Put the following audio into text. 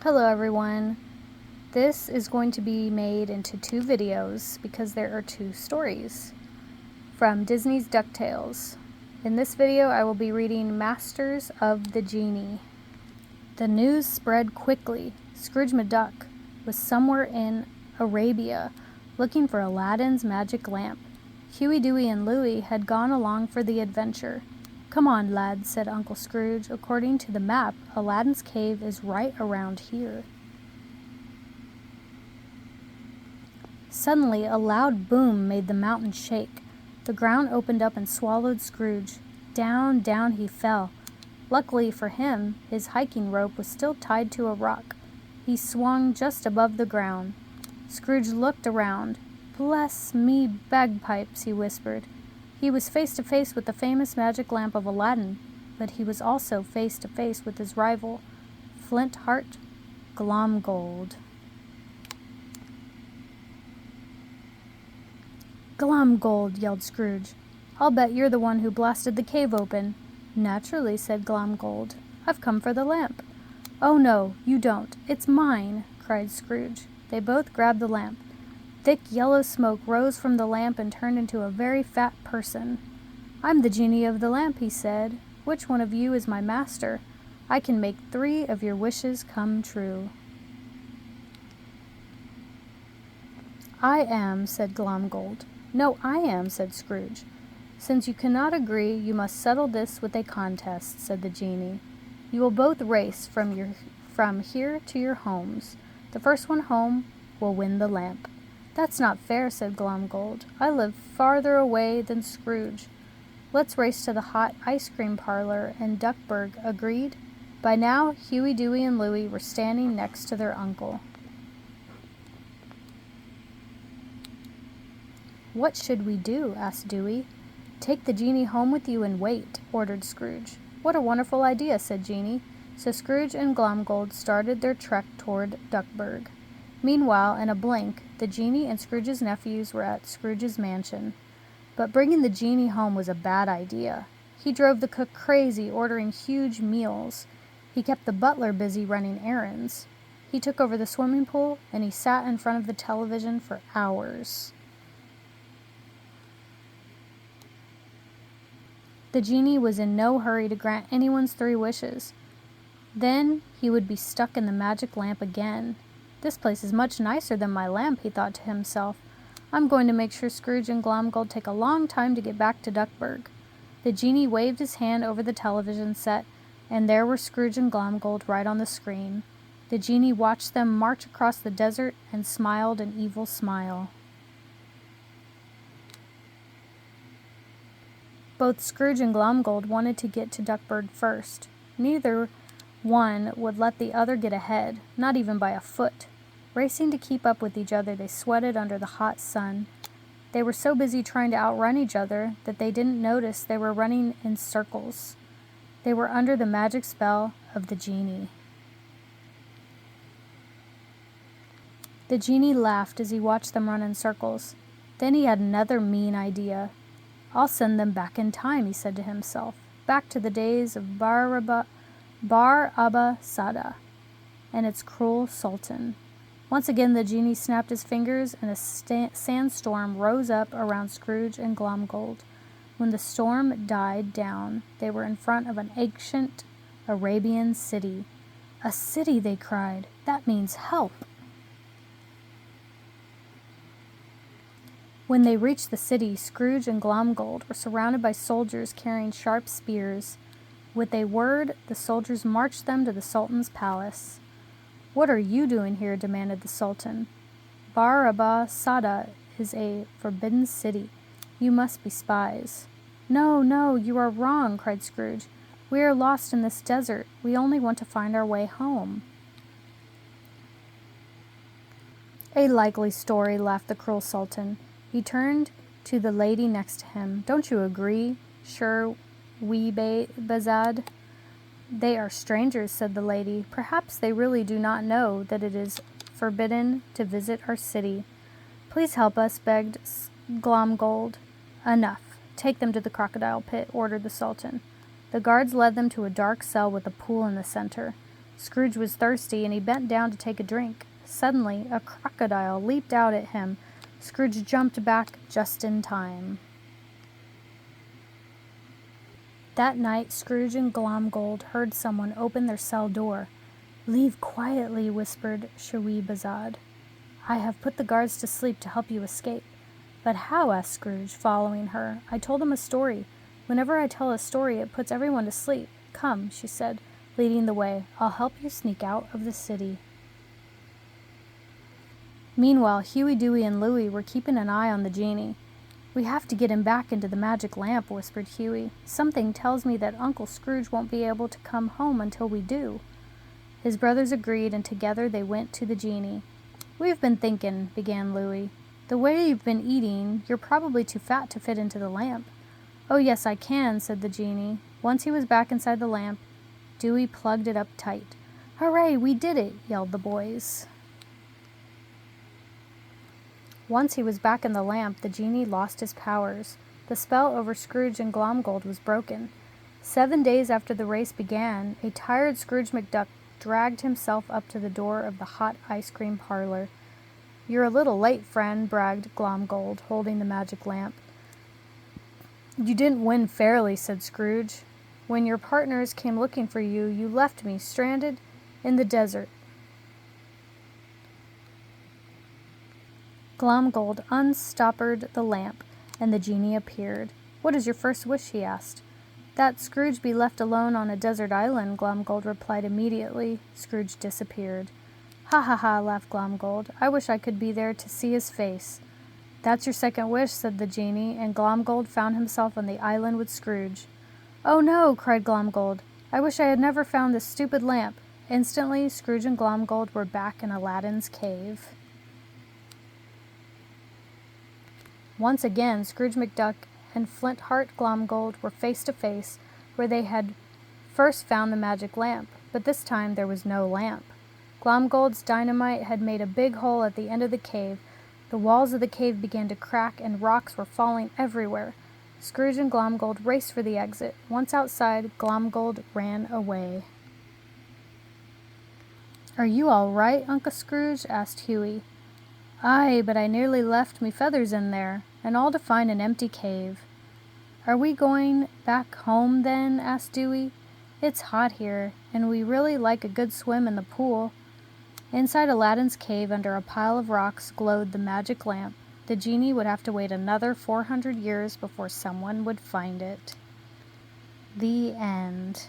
Hello everyone. This is going to be made into two videos because there are two stories from Disney's DuckTales. In this video I will be reading Masters of the Genie. The news spread quickly. Scrooge McDuck was somewhere in Arabia looking for Aladdin's magic lamp. Huey, Dewey, and Louie had gone along for the adventure. "Come on, lads," said Uncle Scrooge. "According to the map, Aladdin's cave is right around here." Suddenly, a loud boom made the mountain shake. The ground opened up and swallowed Scrooge. Down, down he fell. Luckily for him, his hiking rope was still tied to a rock. He swung just above the ground. Scrooge looked around. "Bless me bagpipes," he whispered. He was face to face with the famous magic lamp of Aladdin, but he was also face to face with his rival, Flint Heart Glomgold. "Glomgold," yelled Scrooge. "I'll bet you're the one who blasted the cave open." "Naturally," said Glomgold. "I've come for the lamp." "Oh no, you don't. It's mine," cried Scrooge. They both grabbed the lamp. Thick yellow smoke rose from the lamp and turned into a very fat person. "I'm the genie of the lamp," he said. "Which one of you is my master? I can make 3 of your wishes come true." "I am," said Glomgold. "No, I am," said Scrooge. "Since you cannot agree, you must settle this with a contest," said the genie. "You will both race from here to your homes. The first one home will win the lamp." "That's not fair," said Glomgold. "I live farther away than Scrooge." "Let's race to the hot ice cream parlor in Duckburg," agreed. By now, Huey, Dewey, and Louie were standing next to their uncle. "What should we do?" asked Dewey. "Take the genie home with you and wait," ordered Scrooge. "What a wonderful idea," said Genie. So Scrooge and Glomgold started their trek toward Duckburg. Meanwhile, in a blink, the genie and Scrooge's nephews were at Scrooge's mansion. But bringing the genie home was a bad idea. He drove the cook crazy, ordering huge meals. He kept the butler busy running errands. He took over the swimming pool, and he sat in front of the television for hours. The genie was in no hurry to grant anyone's 3 wishes. Then he would be stuck in the magic lamp again. "This place is much nicer than my lamp," he thought to himself. "I'm going to make sure Scrooge and Glomgold take a long time to get back to Duckburg." The genie waved his hand over the television set, and there were Scrooge and Glomgold right on the screen. The genie watched them march across the desert and smiled an evil smile. Both Scrooge and Glomgold wanted to get to Duckburg first. Neither one would let the other get ahead, not even by a foot. Racing to keep up with each other, they sweated under the hot sun. They were so busy trying to outrun each other that they didn't notice they were running in circles. They were under the magic spell of the genie. The genie laughed as he watched them run in circles. Then he had another mean idea. "I'll send them back in time," he said to himself, "back to the days of Bar Abba Sada and its cruel sultan." Once again the genie snapped his fingers, and a sandstorm rose up around Scrooge and Glomgold. When the storm died down, they were in front of an ancient Arabian city. "A city!" they cried. "That means help!" When they reached the city, Scrooge and Glomgold were surrounded by soldiers carrying sharp spears. With a word, the soldiers marched them to the Sultan's palace. "What are you doing here?" demanded the Sultan. "Bar Abba Sada is a forbidden city. You must be spies." "No, no, you are wrong," cried Scrooge. "We are lost in this desert. We only want to find our way home." "A likely story," laughed the cruel Sultan. He turned to the lady next to him. "Don't you agree, Bazad?" "They are strangers," said the lady. "Perhaps they really do not know that it is forbidden to visit our city." "Please help us," begged Glomgold. "Enough. Take them to the crocodile pit," ordered the Sultan. The guards led them to a dark cell with a pool in the center. Scrooge was thirsty, and he bent down to take a drink. Suddenly, a crocodile leaped out at him. Scrooge jumped back just in time. That night, Scrooge and Glomgold heard someone open their cell door. "Leave quietly," whispered Shahwebazad. "I have put the guards to sleep to help you escape." "But how?" asked Scrooge, following her. "I told him a story. Whenever I tell a story, it puts everyone to sleep. Come," she said, leading the way. "I'll help you sneak out of the city." Meanwhile, Huey, Dewey, and Louie were keeping an eye on the genie. "We have to get him back into the magic lamp," whispered Huey. "Something tells me that Uncle Scrooge won't be able to come home until we do." His brothers agreed, and together they went to the genie. "We've been thinking," began Louie. "The way you've been eating, you're probably too fat to fit into the lamp." "Oh, yes, I can," said the genie. Once he was back inside the lamp, Dewey plugged it up tight. "Hooray, we did it!" yelled the boys. Once he was back in the lamp, the genie lost his powers. The spell over Scrooge and Glomgold was broken. 7 days after the race began, a tired Scrooge McDuck dragged himself up to the door of the hot ice cream parlor. "You're a little late, friend," bragged Glomgold, holding the magic lamp. "You didn't win fairly," said Scrooge. "When your partners came looking for you, you left me stranded in the desert." Glomgold unstoppered the lamp, and the genie appeared. "What is your first wish?" he asked. "That Scrooge be left alone on a desert island," Glomgold replied immediately. Scrooge disappeared. "Ha ha ha," laughed Glomgold. "I wish I could be there to see his face." "That's your second wish," said the genie, and Glomgold found himself on the island with Scrooge. "Oh no!" cried Glomgold. "I wish I had never found this stupid lamp." Instantly, Scrooge and Glomgold were back in Aladdin's cave. Once again, Scrooge McDuck and Flint-Heart Glomgold were face to face where they had first found the magic lamp, but this time there was no lamp. Glomgold's dynamite had made a big hole at the end of the cave. The walls of the cave began to crack and rocks were falling everywhere. Scrooge and Glomgold raced for the exit. Once outside, Glomgold ran away. "Are you all right, Uncle Scrooge?" asked Huey. "Aye, but I nearly left me feathers in there, and all to find an empty cave." "Are we going back home, then?" asked Dewey. "It's hot here, and we really like a good swim in the pool." Inside Aladdin's cave, under a pile of rocks, glowed the magic lamp. The genie would have to wait another 400 years before someone would find it. The end.